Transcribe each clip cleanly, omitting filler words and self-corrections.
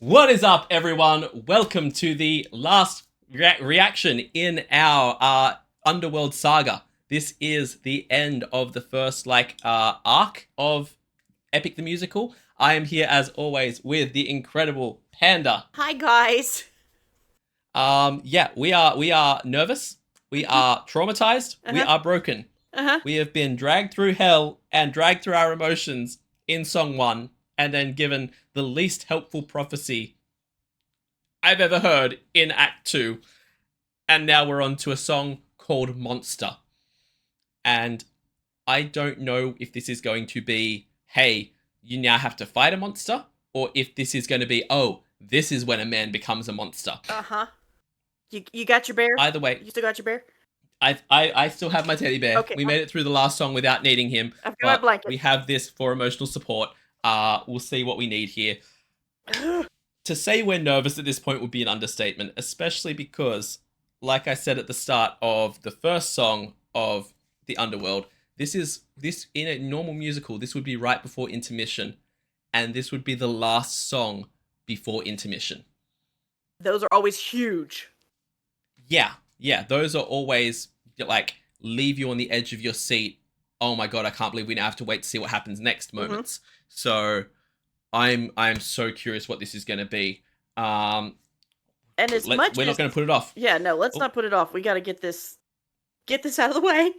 What is up, everyone? Welcome to the last reaction in our Underworld Saga. This is the end of the first arc of Epic the Musical. I am here as always with the incredible Panda. Hi guys. We are nervous. We are traumatized. We are broken. We have been dragged through hell and dragged through our emotions in Song 1 and then given the least helpful prophecy I've ever heard in Act 2. And now we're on to a song called Monster. And I don't know if this is going to be, hey, you now have to fight a monster, or if this is going to be, oh, this is when a man becomes a monster. You got your bear? Either way. You still got your bear? I still have my teddy bear. Okay. We made it through the last song without needing him. I've got my blanket. We have this for emotional support. We'll see what we need here. To say we're nervous at this point would be an understatement, especially because, like I said at the start of the first song of the Underworld, this in a normal musical, this would be right before intermission, and this would be the last song before intermission. Those are always huge. Yeah, those are always leave you on the edge of your seat. Oh my god, I can't believe we now have to wait to see what happens next moments. So I'm so curious what this is going to be. And we're not going to put it off. Yeah, no, let's not put it off. We got to get this out of the way.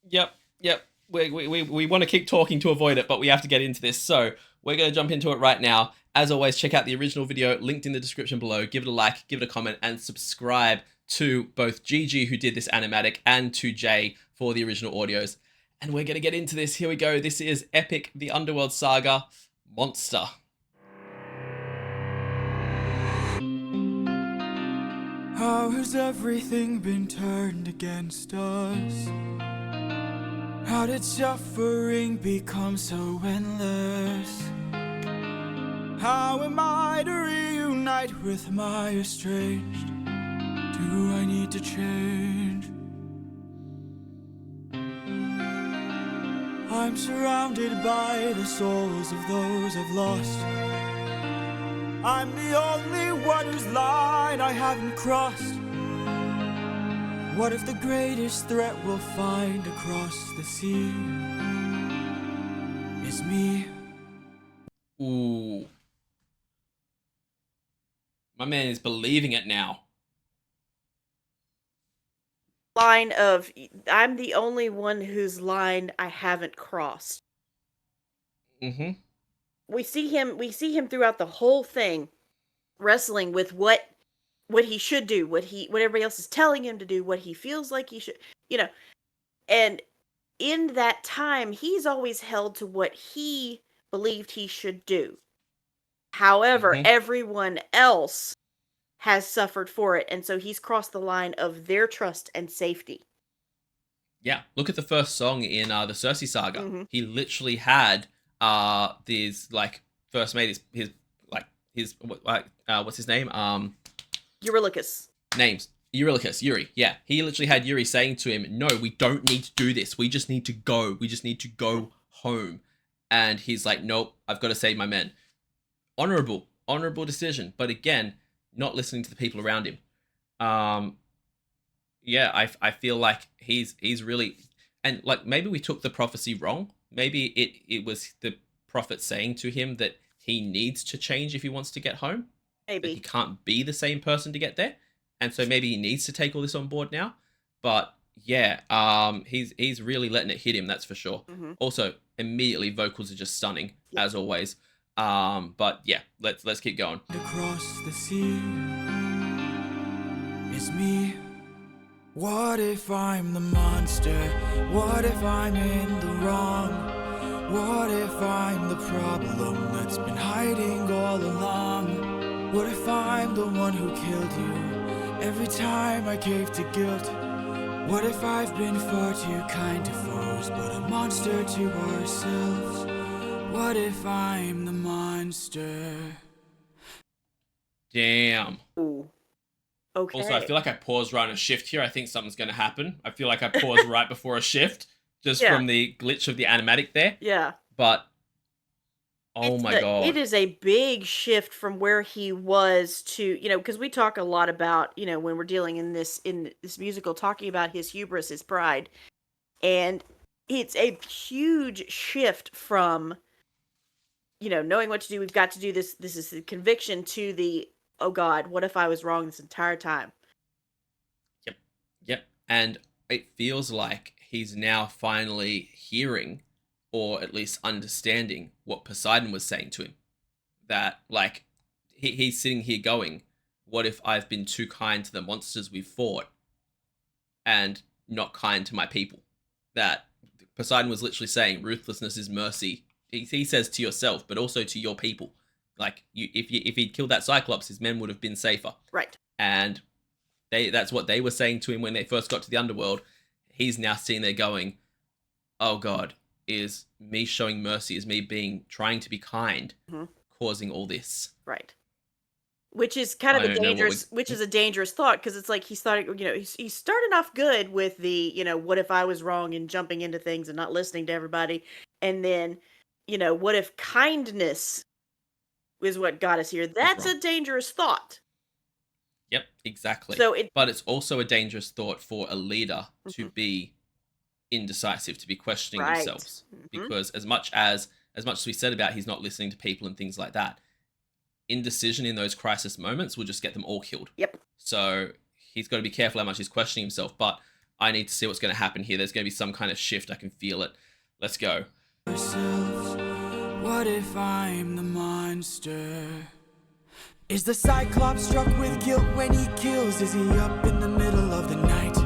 Yep. We want to keep talking to avoid it, but we have to get into this. So we're going to jump into it right now. As always, check out the original video linked in the description below. Give it a like, give it a comment, and subscribe to both GiGi, who did this animatic, and to Jay for the original audios. And we're going to get into this. Here we go. This is Epic the Underworld Saga Monster. How has everything been turned against us? How did suffering become so endless? How am I to reunite with my estranged? Do I need to change? I'm surrounded by the souls of those I've lost. I'm the only one whose line I haven't crossed. What if the greatest threat we'll find across the sea is me? Ooh. My man is believing it now. Line of, I'm the only one whose line I haven't crossed. We see him throughout the whole thing wrestling with what he should do, what everybody else is telling him to do, what he feels like he should, and in that time he's always held to what he believed he should do. However, everyone else has suffered for it, and so he's crossed the line of their trust and safety. Yeah, look at the first song in the ODYSSEUS saga. He literally had these first made his what's his name? Eurylochus. Names. Eurylochus, Yuri. Yeah, he literally had Yuri saying to him, "No, we don't need to do this. We just need to go. We just need to go home." And he's like, "Nope, I've got to save my men." Honorable decision, but again, not listening to the people around him. Yeah, I feel like he's really, and maybe we took the prophecy wrong. Maybe it was the prophet saying to him that he needs to change if he wants to get home. Maybe he can't be the same person to get there, and so maybe he needs to take all this on board now. But yeah, he's really letting it hit him. That's for sure. Also, immediately vocals are just stunning as always. But yeah, let's keep going. Across the sea is me. What if I'm the monster? What if I'm in the wrong? What if I'm the problem that's been hiding all along? What if I'm the one who killed you every time I gave to guilt? What if I've been far too kind to foes, but a monster to ourselves? What if I'm the monster? Damn. Ooh. Okay. Also, I feel like I paused right on a shift here. I think something's going to happen. I feel like I paused right before a shift, just from the glitch of the animatic there. Yeah. But Oh my It god. is a big shift from where he was to, because we talk a lot about, when we're dealing in this musical, talking about his hubris, his pride, and it's a huge shift from, knowing what to do. We've got to do this. This is the conviction to the, oh God, what if I was wrong this entire time? Yep. Yep. And it feels like he's now finally hearing, or at least understanding, what Poseidon was saying to him. That, like, he's sitting here going, what if I've been too kind to the monsters we've fought and not kind to my people? That Poseidon was literally saying ruthlessness is mercy. He says to yourself, but also to your people. Like, if he'd killed that Cyclops, his men would have been safer. Right. And that's what they were saying to him when they first got to the Underworld. He's now sitting there going, oh God, is me showing mercy, is me trying to be kind, causing all this? Right. Which is kind of a dangerous thought, because it's like he started, he's starting off good with the, what if I was wrong, and jumping into things and not listening to everybody. And then, what if kindness is what got us here? That's a dangerous thought. Yep, exactly. So but it's also a dangerous thought for a leader to be indecisive, to be questioning themselves. Because as much as we said about he's not listening to people and things like that, indecision in those crisis moments will just get them all killed. Yep. So he's got to be careful how much he's questioning himself. But I need to see what's going to happen here. There's going to be some kind of shift. I can feel it. Let's go. What if I'm the monster? Is the Cyclops struck with guilt when he kills? Is he up in the middle of the night?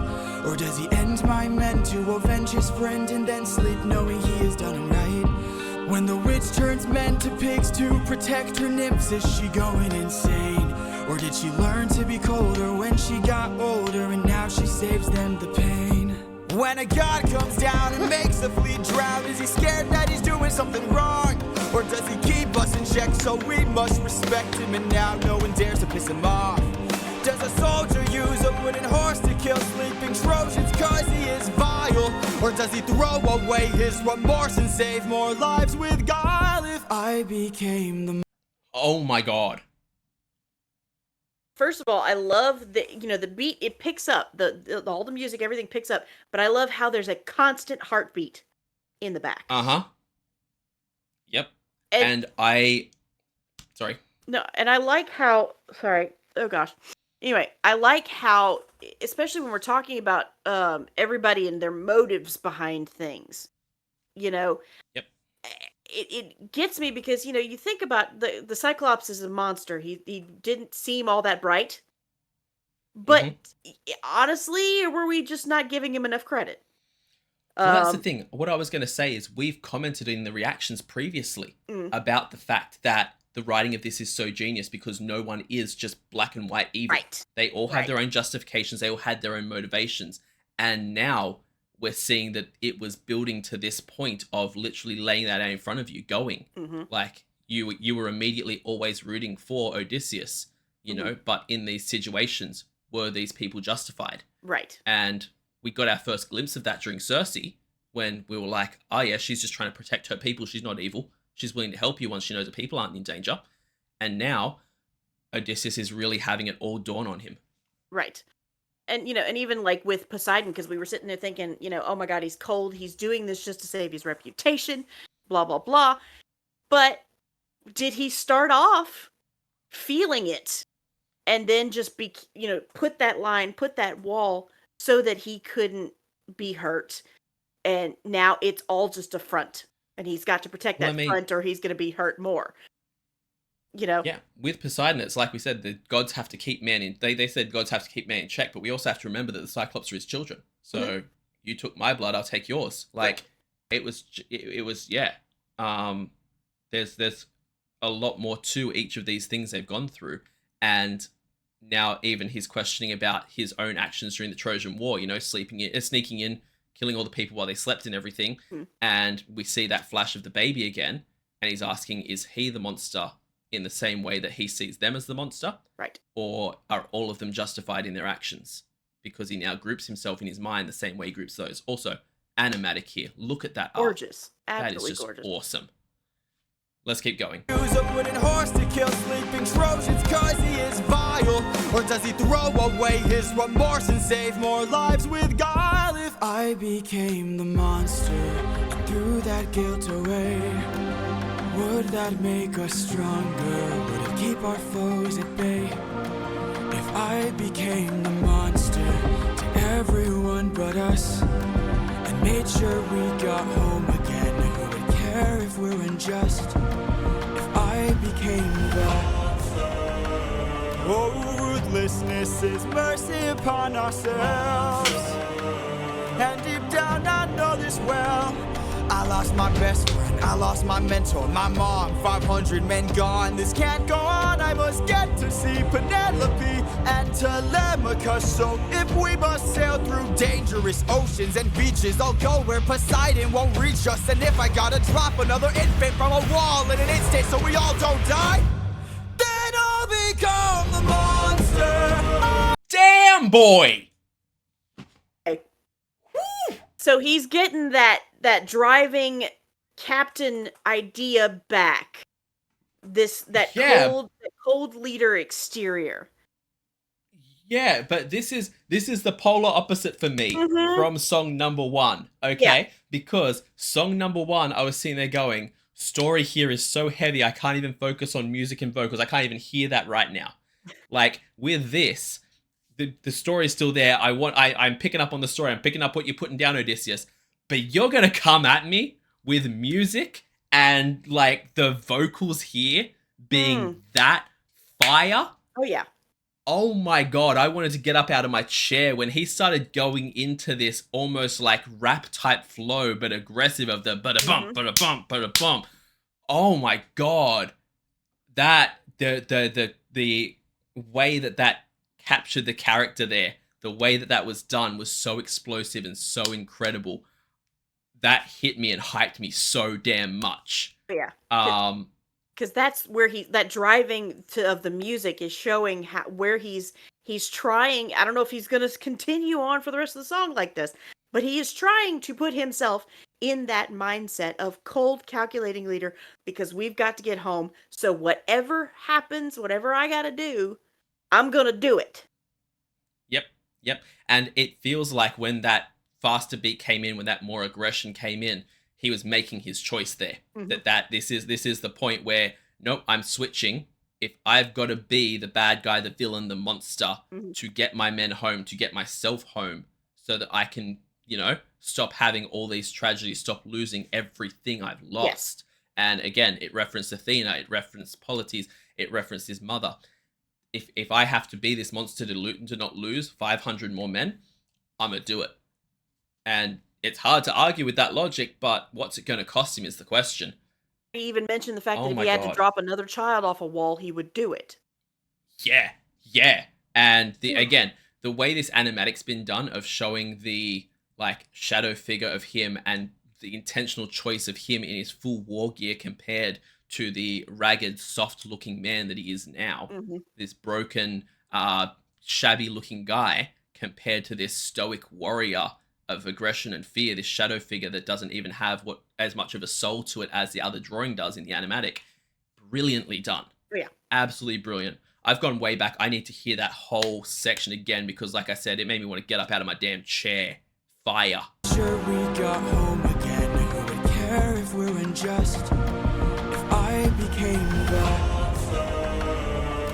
Or does he end my men to avenge his friend and then sleep knowing he has done him right? When the witch turns men to pigs to protect her nymphs, is she going insane? Or did she learn to be colder when she got older and now she saves them the pain? When a god comes down and makes the fleet drown, is he scared that he's doing something wrong? Or does he keep us in check so we must respect him and now no one dares to piss him off? Does a soldier use a wooden horse to kill sleeping Trojans cause he is vile? Or does he throw away his remorse and save more lives with guile if I became the... Oh my God. First of all, I love the beat. It picks up all the music, everything picks up. But I love how there's a constant heartbeat in the back. Yep. Sorry. No, and I like how. Sorry. Oh gosh. Anyway, I like how, especially when we're talking about everybody and their motives behind things. Yep. It gets me because, you think about the Cyclops is a monster. He didn't seem all that bright. But honestly, were we just not giving him enough credit? Well, that's the thing. What I was going to say is we've commented in the reactions previously about the fact that the writing of this is so genius because no one is just black and white evil. Right. They all have their own justifications. They all had their own motivations. And now we're seeing that it was building to this point of literally laying that out in front of you, going like you were immediately always rooting for Odysseus, you know, but in these situations, were these people justified? Right. And we got our first glimpse of that during Cersei when we were like, oh yeah, she's just trying to protect her people. She's not evil. She's willing to help you once she knows the people aren't in danger. And now Odysseus is really having it all dawn on him. Right. And, and even like with Poseidon, because we were sitting there thinking, oh my God, he's cold. He's doing this just to save his reputation, blah, blah, blah. But did he start off feeling it and then just be, put that line, put that wall so that he couldn't be hurt? And now it's all just a front. And he's got to protect that front or he's going to be hurt more. Yeah, with Poseidon, it's like we said, the gods have to keep man in. They said gods have to keep man in check, but we also have to remember that the Cyclops are his children. So you took my blood, I'll take yours. Like it was. Yeah. There's a lot more to each of these things they've gone through, and now even he's questioning about his own actions during the Trojan War. Sneaking in, killing all the people while they slept and everything. And we see that flash of the baby again, and he's asking, is he the monster in the same way that he sees them as the monster? Right. Or are all of them justified in their actions? Because he now groups himself in his mind the same way he groups those. Also, animatic here. Look at that gorgeous. Art. Absolutely that is just gorgeous. Awesome. Let's keep going. Use a wooden horse to kill sleeping Trojans cause he is vile? Or does he throw away his remorse and save more lives with guile? If I became the monster and threw that guilt away, would that make us stronger? Would it keep our foes at bay? If I became the monster to everyone but us and made sure we got home again, who would care if we're unjust? If I became the oh, ruthlessness is mercy upon ourselves. And deep down I know this well. I lost my best friend, I lost my mentor, my mom, 500 men gone. This can't go on, I must get to see Penelope and Telemachus. So if we must sail through dangerous oceans and beaches, I'll go where Poseidon won't reach us. And if I gotta drop another infant from a wall in an instant so we all don't die, then I'll become the monster. Damn, boy! So he's getting that driving captain idea back. That cold leader exterior. Yeah, but this is the polar opposite for me from song number 1. Okay, Yeah. because song number 1, I was sitting there going, story here is so heavy, I can't even focus on music and vocals. I can't even hear that right now. Like with this, the story is still there. I'm picking up on the story. I'm picking up what you're putting down, Odysseus. But you're gonna come at me with music and like the vocals here being that fire. Oh yeah. Oh my god, I wanted to get up out of my chair when he started going into this almost like rap type flow, but aggressive of the bada-bump, bada-bump, bada-bump. Oh my god. That, the way that captured the character there, the way that was done was so explosive and so incredible. That hit me and hyped me so damn much. Yeah. Because that's where that driving of the music is showing where he's trying. I don't know if he's going to continue on for the rest of the song like this, but he is trying to put himself in that mindset of cold, calculating leader, because we've got to get home. So whatever happens, whatever I got to do, I'm going to do it. Yep. And it feels like when that faster beat came in, when that more aggression came in, he was making his choice there. This is the point where, nope, I'm switching. If I've got to be the bad guy, the villain, the monster, to get my men home, to get myself home, so that I can, stop having all these tragedies, stop losing everything I've lost. Yes. And again, it referenced Athena, it referenced Polites, it referenced his mother. If I have to be this monster to not lose 500 more men, I'm going to do it. And it's hard to argue with that logic, but what's it going to cost him is the question. He even mentioned the fact that if he had to drop another child off a wall, he would do it. Yeah. And again, the way this animatic's been done of showing the shadow figure of him and the intentional choice of him in his full war gear compared to the ragged, soft-looking man that he is now. This broken, shabby-looking guy compared to this stoic warrior of aggression and fear, this shadow figure that doesn't even have as much of a soul to it as the other drawing does in the animatic. Brilliantly done. Yeah. Absolutely brilliant. I've gone way back. I need to hear that whole section again because, like I said, it made me want to get up out of my damn chair. Fire. Sure we got home again. Who would care if we're unjust? If I became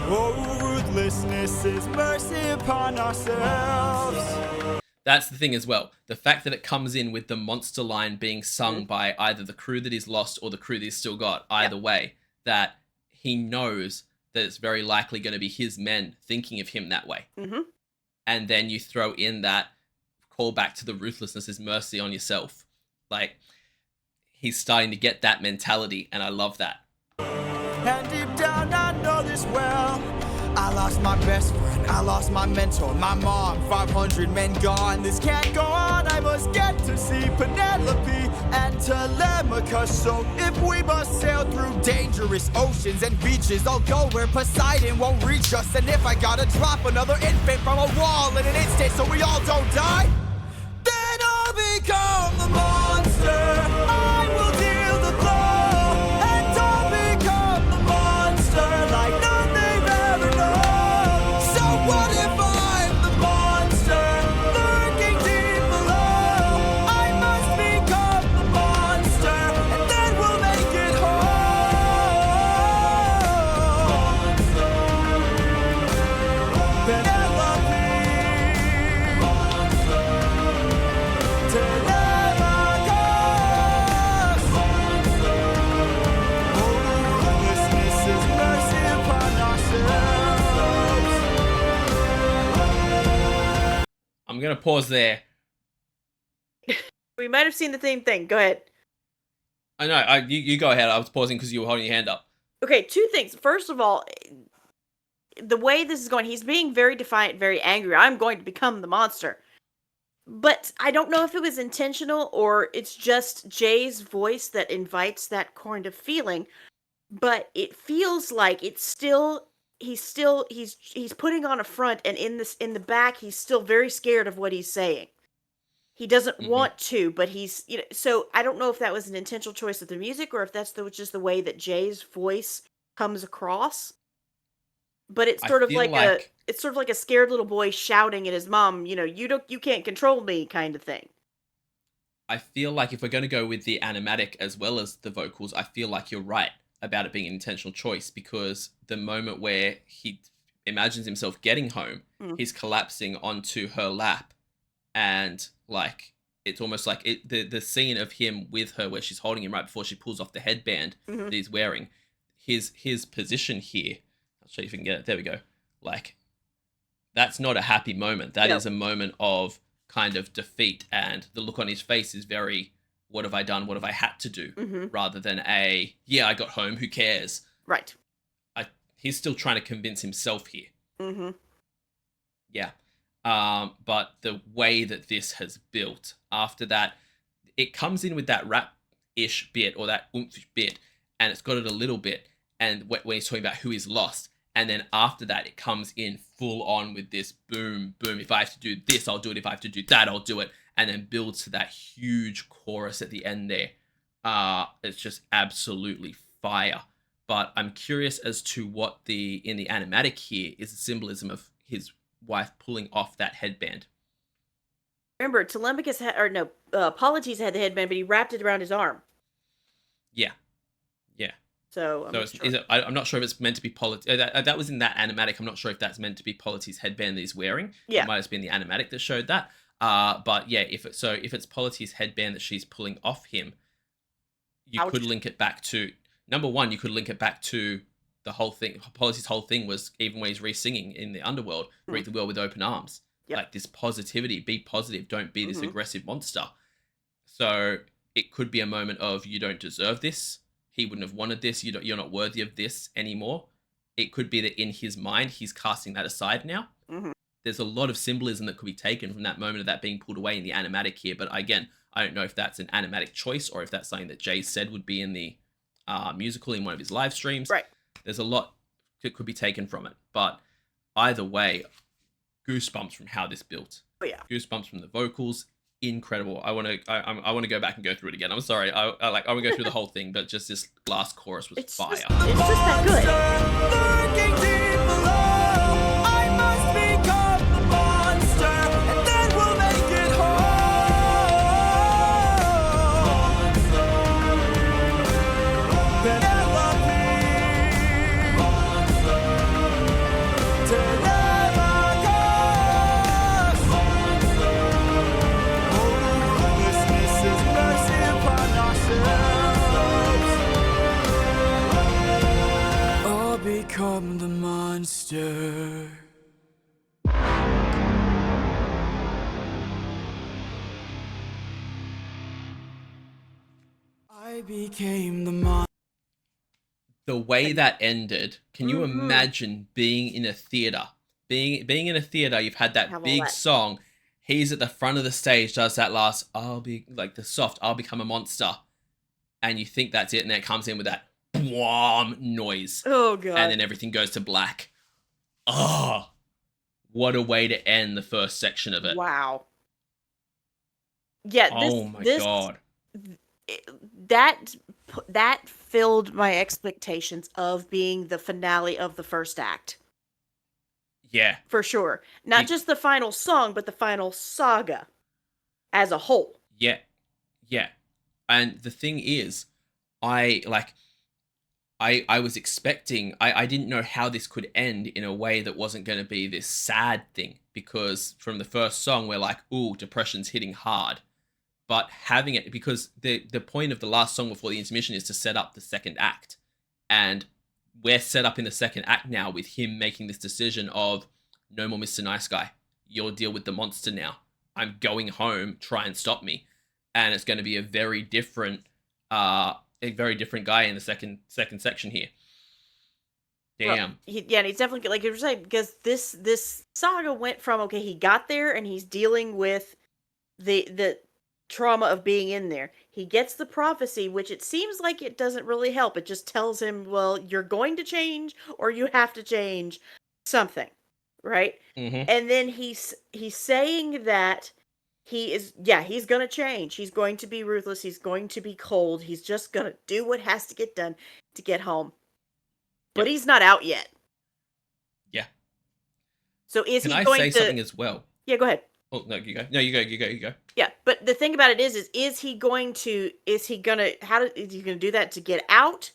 oh, ruthlessness is mercy upon ourselves. That's the thing as well. The fact that it comes in with the monster line being sung by either the crew that he's lost or the crew that he's still got. Either way, that he knows that it's very likely going to be his men thinking of him that way. And then you throw in that call back to the ruthlessness is mercy on yourself. He's starting to get that mentality, and I love that. And deep down I know this well. I lost my best friend, I lost my mentor, my mom, 500 men gone. This can't go on, I must get to see Penelope and Telemachus. So if we must sail through dangerous oceans and beaches, I'll go where Poseidon won't reach us. And if I gotta drop another infant from a wall in an instant so we all don't die, then I'll become the monster. I will deal the blow, and I'll pause there. We might have seen the same thing. Go ahead. I know. You go ahead. I was pausing because you were holding your hand up. Okay, two things. First of all, the way this is going, he's being very defiant, very angry. I'm going to become the monster. But I don't know if it was intentional or it's just Jay's voice that invites that kind of feeling. But it feels like it's still he's putting on a front, and in the back he's still very scared of what he's saying. He doesn't want to, but he's, so I don't know if that was an intentional choice of the music or if that's just the way that Jay's voice comes across. But it's sort of like a scared little boy shouting at his mom, you can't control me kind of thing. I feel like if we're going to go with the animatic as well as the vocals, I feel like you're right about it being an intentional choice, because the moment where he imagines himself getting home, he's collapsing onto her lap, and like it's almost like the scene of him with her where she's holding him right before she pulls off the headband that he's wearing, his position here. I'll show you if you can get it. There we go. Like, that's not a happy moment. That is a moment of kind of defeat, and the look on his face is very, what have I done? What have I had to do? Rather than I got home. Who cares? Right. He's still trying to convince himself here. Yeah. But the way that this has built after that, it comes in with that rap-ish bit or that oomph bit, and it's got it a little bit. And when he's talking about who he's lost, and then after that, it comes in full on with this boom, boom. If I have to do this, I'll do it. If I have to do that, I'll do it. And then builds to that huge chorus at the end there. It's just absolutely fire. But I'm curious as to what in the animatic here is the symbolism of his wife pulling off that headband. Remember, Telemachus Polites had the headband, but he wrapped it around his arm. Yeah. So I'm not sure if it's meant to be Polites. That was in that animatic. I'm not sure if that's meant to be Polites' headband that he's wearing. Yeah. It might have been the animatic that showed that. But yeah, if it's Polites' headband that she's pulling off him, you could link it back to, number one, you could link it back to the whole thing. Polites' whole thing was, even when he's re-singing in the Underworld, greet the world with open arms. Yep. Like this positivity, be positive, don't be this aggressive monster. So it could be a moment of, you don't deserve this. He wouldn't have wanted this. You're not worthy of this anymore. It could be that in his mind, he's casting that aside now. There's a lot of symbolism that could be taken from that moment of that being pulled away in the animatic here. But again, I don't know if that's an animatic choice or if that's something that Jay said would be in the musical in one of his live streams. Right. There's a lot that could be taken from it. But either way, goosebumps from how this built. Oh yeah. Goosebumps from the vocals. Incredible. I want to go back and go through it again. I'm sorry. I want to go through the whole thing, but just this last chorus was fire. It's just that good. Lurking deep below, I must become the monster, and then we'll make it whole. Penelope, become the monster. I became the monster. The way that ended, can you imagine being in a theater? Being in a theater, you've had that big song. He's at the front of the stage, does that last, I'll become a monster. And you think that's it, and then it comes in with that wham noise. Oh god. And then everything goes to black. Oh, what a way to end the first section of it. Wow. Yeah, God. That filled my expectations of being the finale of the first act. Yeah. For sure. Not just the final song, but the final saga as a whole. Yeah. Yeah. And the thing is, I was expecting, I didn't know how this could end in a way that wasn't going to be this sad thing, because from the first song, we're like, ooh, depression's hitting hard. But having it, because the point of the last song before the intermission is to set up the second act. And we're set up in the second act now with him making this decision of, no more Mr. Nice Guy. You'll deal with the monster now. I'm going home, try and stop me. And it's going to be a very different guy in the second section here. Damn. Well, and he's definitely, like you were saying, because this saga went from, okay, he got there and he's dealing with the trauma of being in there. He gets the prophecy, which it seems like it doesn't really help. It just tells him, well, you're going to change or you have to change something, right? Mm-hmm. And then he's saying that he's going to change. He's going to be ruthless. He's going to be cold. He's just going to do what has to get done to get home. But he's not out yet. Yeah. So is Can he I going say to... something as well? Yeah, go ahead. Oh, no, you go. No, you go. Yeah, but the thing about it is he going to is he going to do that to get out,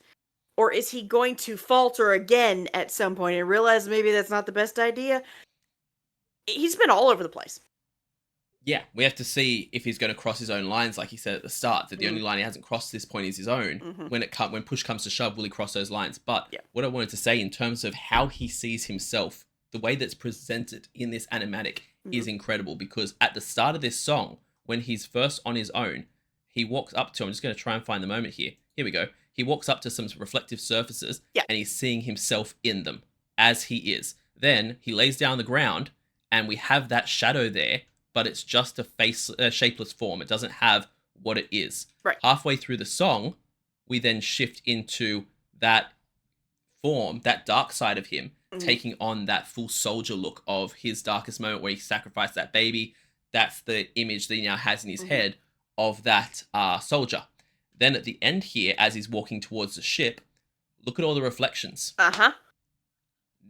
or is he going to falter again at some point and realize maybe that's not the best idea? He's been all over the place. Yeah, we have to see if he's going to cross his own lines, like he said at the start, that the only line he hasn't crossed at this point is his own. When push comes to shove, will he cross those lines? But what I wanted to say in terms of how he sees himself, the way that's presented in this animatic is incredible, because at the start of this song, when he's first on his own, he walks up to, I'm just going to try and find the moment here. Here we go. He walks up to some reflective surfaces and he's seeing himself in them as he is. Then he lays down on the ground and we have that shadow there, but it's just a shapeless form. It doesn't have what it is. Right. Halfway through the song, we then shift into that form, that dark side of him, taking on that full soldier look of his darkest moment where he sacrificed that baby. That's the image that he now has in his head of that soldier. Then at the end here, as he's walking towards the ship, look at all the reflections.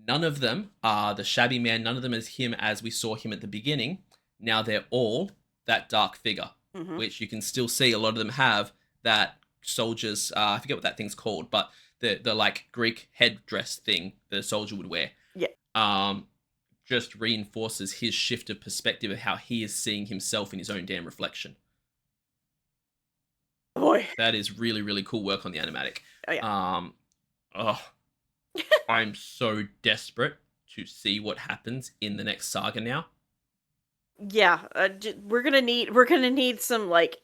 None of them are the shabby man. None of them is him as we saw him at the beginning. Now they're all that dark figure, which you can still see. A lot of them have that soldier's, I forget what that thing's called, but the like Greek headdress thing that a soldier would wear. Yeah. Just reinforces his shift of perspective of how he is seeing himself in his own damn reflection. Boy. That is really, really cool work on the animatic. Oh, yeah. I'm so desperate to see what happens in the next saga now. Yeah, we're gonna need some, like,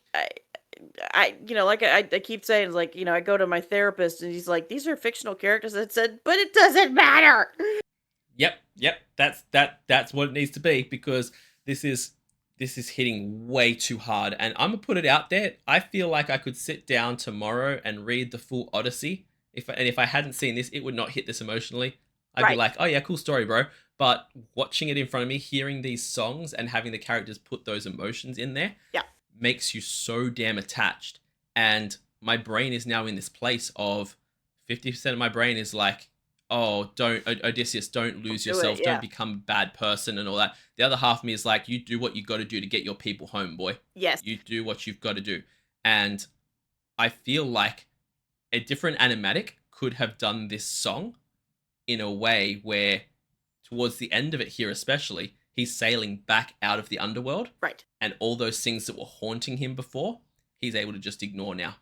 I keep saying, like, I go to my therapist and he's like, these are fictional characters. I said, but it doesn't matter. Yep. That's what it needs to be, because this is hitting way too hard. And I'm gonna put it out there. I feel like I could sit down tomorrow and read the full Odyssey. If I hadn't seen this, it would not hit this emotionally. I'd be like, oh yeah, cool story, bro. But watching it in front of me, hearing these songs and having the characters put those emotions in there, makes you so damn attached. And my brain is now in this place of 50% of my brain is like, oh, Odysseus, don't lose yourself. Don't become a bad person and all that. The other half of me is like, you do what you got to do to get your people home, boy. Yes. You do what you've got to do. And I feel like a different animatic could have done this song in a way where towards the end of it here especially, he's sailing back out of the underworld. Right. And all those things that were haunting him before, he's able to just ignore now.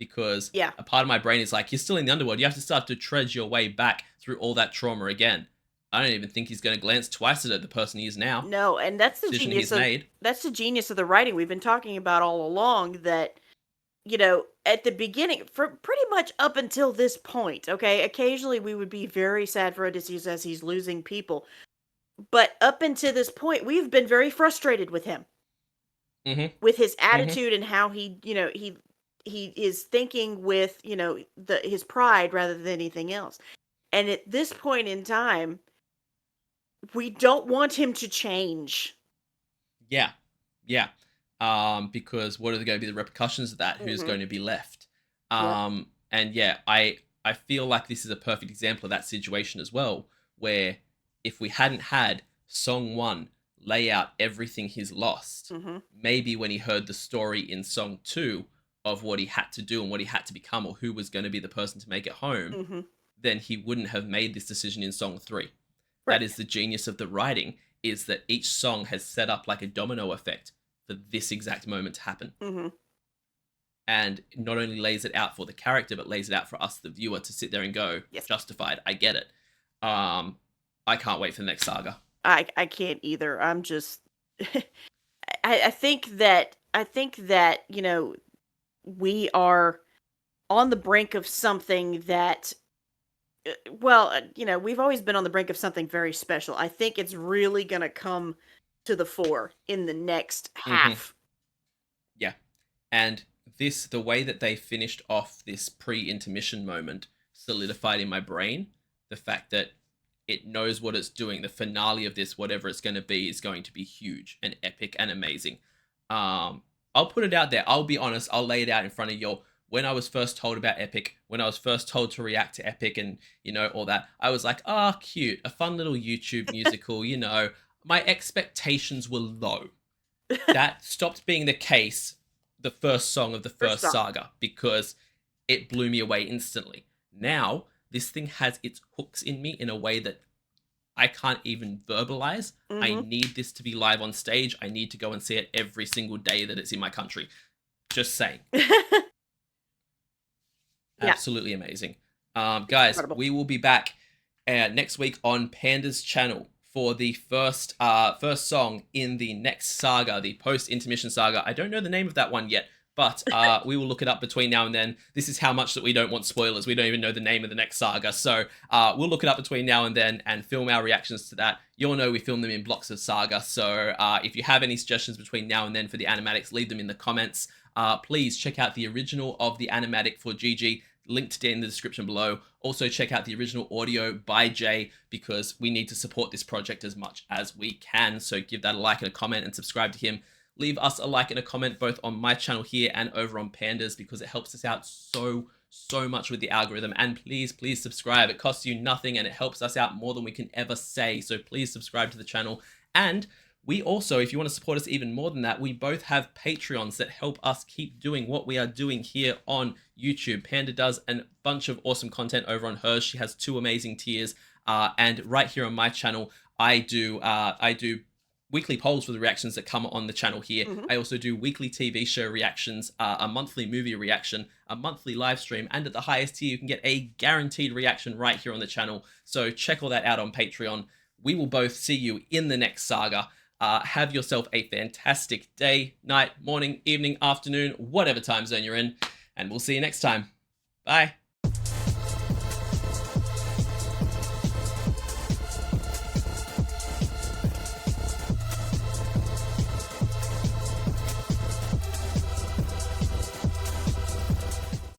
Because a part of my brain is like, you're still in the underworld. You have to start to tread your way back through all that trauma again. I don't even think he's going to glance twice at the person he is now. No, and that's the genius that's the genius of the writing we've been talking about all along, that, at the beginning, for pretty much up until this point, okay, occasionally we would be very sad for Odysseus as he's losing people. But up until this point, we've been very frustrated with him. With his attitude and how he is thinking with, his pride rather than anything else. And at this point in time, we don't want him to change. Yeah. Because what are going to be the repercussions of that? Who's going to be left? And I feel like this is a perfect example of that situation as well, where if we hadn't had Song 1 lay out everything he's lost, maybe when he heard the story in Song 2 of what he had to do and what he had to become, or who was going to be the person to make it home, then he wouldn't have made this decision in Song 3. Right. That is the genius of the writing, is that each song has set up like a domino effect for this exact moment to happen. And not only lays it out for the character, but lays it out for us, the viewer, to sit there and go, justified, I get it. I can't wait for the next saga. I can't either. I'm just... I think that you know, we are on the brink of something that you know, we've always been on the brink of something very special. I think it's really going to come to the fore in the next half. Yeah. And the way that they finished off this pre-intermission moment solidified in my brain the fact that it knows what it's doing. The finale of this, whatever it's going to be, is going to be huge and epic and amazing. I'll put it out there. I'll be honest. I'll lay it out in front of you. When I was first told about Epic, when I was first told to react to Epic and, you know, all that, I was like, ah, oh, cute. A fun little YouTube musical, you know. My expectations were low. That stopped being the case the first song of the first saga because it blew me away instantly. Now, this thing has its hooks in me in a way that I can't even verbalize. I need this to be live on stage. I need to go and see it every single day that it's in my country. Just saying. Absolutely amazing. Guys, incredible. We will be back next week on Panda's channel for the first song in the next saga, the post-intermission saga. I don't know the name of that one yet, but we will look it up between now and then. This is how much that we don't want spoilers. We don't even know the name of the next saga, so we'll look it up between now and then and film our reactions to that. You'll know we film them in blocks of saga, so if you have any suggestions between now and then for the animatics, leave them in the comments. Please check out the original of the animatic for GiGi, linked in the description below. Also check out the original audio by Jay because we need to support this project as much as we can. So give that a like and a comment and subscribe to him. Leave us a like and a comment both on my channel here and over on Panda's because it helps us out so much with the algorithm. And please subscribe. It costs you nothing and it helps us out more than we can ever say. So please subscribe to the channel. And we also, if you want to support us even more than that, we both have Patreons that help us keep doing what we are doing here on YouTube. Panda does a bunch of awesome content over on hers. She has 2 amazing tiers. And right here on my channel, I do weekly polls for the reactions that come on the channel here. I also do weekly TV show reactions, a monthly movie reaction, a monthly live stream, and at the highest tier, you can get a guaranteed reaction right here on the channel. So check all that out on Patreon. We will both see you in the next saga. Have yourself a fantastic day, night, morning, evening, afternoon, whatever time zone you're in, and we'll see you next time. Bye.